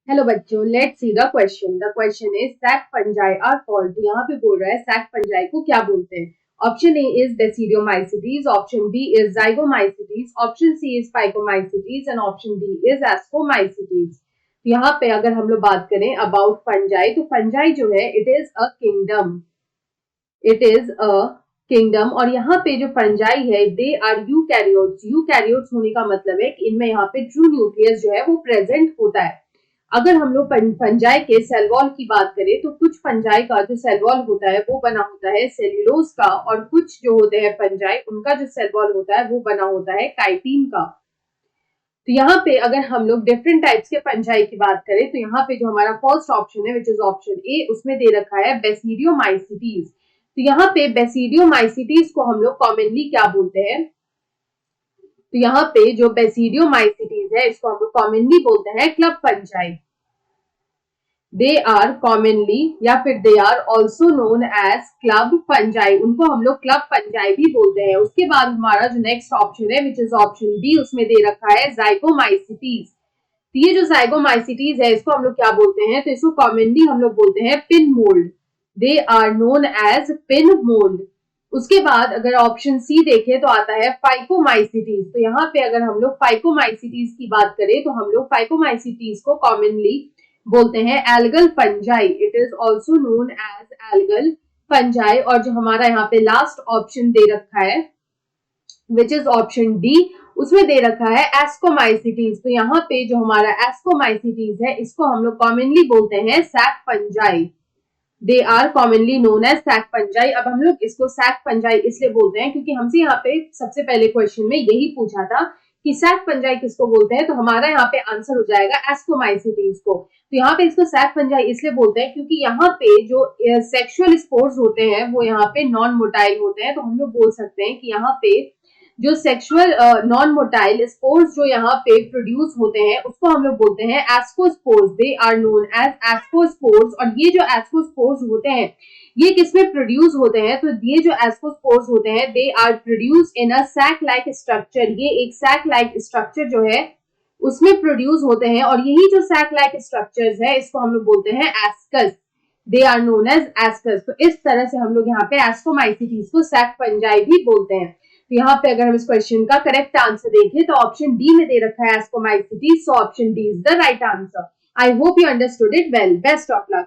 Hello बच्चों, let's see the question. The question is sac fungi are called. तो यहाँ पे बोल रहा है सैक फंजाई को क्या बोलते हैं। Option A is basidiomycetes, option B is zygomycetes, option C is phycomycetes and option D is ascomycetes. तो यहाँ पे अगर हम लोग बात करें अबाउट फंजाई, तो फंजाई जो है it is a kingdom. It is a kingdom और यहाँ पे जो फंजाई है दे आर यूकैरियोट्स। यूकैरियोट्स होने का मतलब है कि इनमें यहाँ पे ट्रू न्यूक्लियस जो है वो प्रेजेंट होता है। अगर हम लोग फंजाई के सेल वॉल की बात करें तो कुछ फंजाई का जो सेल वॉल होता है वो बना होता है सेल्यूलोज का, और कुछ जो होते हैं फंजाई उनका जो सेल वॉल होता है वो बना होता है काइटिन का। तो यहाँ पे अगर हम लोग डिफरेंट टाइप्स के फंजाई की बात करें तो यहाँ पे जो हमारा फर्स्ट ऑप्शन है विच इज ऑप्शन ए, उसमें दे रखा है बेसिडियोमाइसीटीज। तो यहाँ पे बेसिडियोमाइसीटीज को हम लोग कॉमनली क्या बोलते हैं, तो यहाँ पे जो बेसिडियोमाइसीटीज है इसको हम लोग कॉमनली बोलते हैं club fungi. They are commonly या फिर they are also known as club fungi, उनको हम लोग क्लब फंजाई भी बोलते हैं। उसके बाद हमारा जो नेक्स्ट ऑप्शन है विच इज ऑप्शन बी, उसमें दे रखा है जाइगोमाइसीटीज। तो ये जो जाइगोमाइसीटीज है इसको हम लोग क्या बोलते हैं, तो इसको कॉमनली हम लोग बोलते हैं pin mould. They are known as pin mould. उसके बाद अगर ऑप्शन सी देखें तो आता है फाइकोमाइसीटीज। तो यहाँ पे अगर हम लोग फाइकोमाइसीटीज की बात करें तो हम लोग फाइकोमाइसीटीज को कॉमनली बोलते हैं algal fungi. It is also known as algal fungi. और जो हमारा यहाँ पे लास्ट ऑप्शन दे रखा है विच इज ऑप्शन डी, उसमें दे रखा है एस्कोमाइसीटीज। तो यहाँ पे जो हमारा एस्कोमाइसीटीज है इसको हम लोग कॉमनली बोलते हैं sac fungi. They are commonly known as sac fungi. अब हम लोग इसको सैक फंजाई इसलिए बोलते हैं क्योंकि हमसे यहाँ पे सबसे पहले क्वेश्चन में यही पूछा था कि सैक फंजाई किसको बोलते हैं, तो हमारा यहाँ पे आंसर हो जाएगा एस्कोमाइसीटीज को। तो यहाँ पे इसको सैक फंजाई इसलिए बोलते हैं क्योंकि यहाँ पे जो सेक्सुअल स्पोर्स होते हैं वो यहाँ पे नॉन मोटाइल होते हैं। तो हम लोग बोल सकते हैं कि यहाँ पे जो सेक्सुअल नॉन मोटाइल स्पोर्स जो यहाँ पे प्रोड्यूस होते हैं उसको हम लोग बोलते हैं ascospores. They are known as ascospores. और ये जो एस्कोस्पोर्स होते हैं ये किसमें प्रोड्यूस होते हैं, तो ये जो एस्कोस्पोर्स होते हैं they are produce in a sac like structure. ये एक सैक लाइक स्ट्रक्चर जो है उसमें प्रोड्यूस होते हैं और यही जो सैक लाइक स्ट्रक्चर्स है इसको हम लोग बोलते हैं ascus. They are known as ascus. तो इस तरह से हम लोग यहाँ पे एस्कोमाइसीटीज को सैक फंजाई भी बोलते हैं। तो यहाँ पे अगर हम इस क्वेश्चन का करेक्ट आंसर देखें तो ऑप्शन डी में दे रखा है ascomycetes, so option D is the right answer. I hope you understood it well. Best of luck.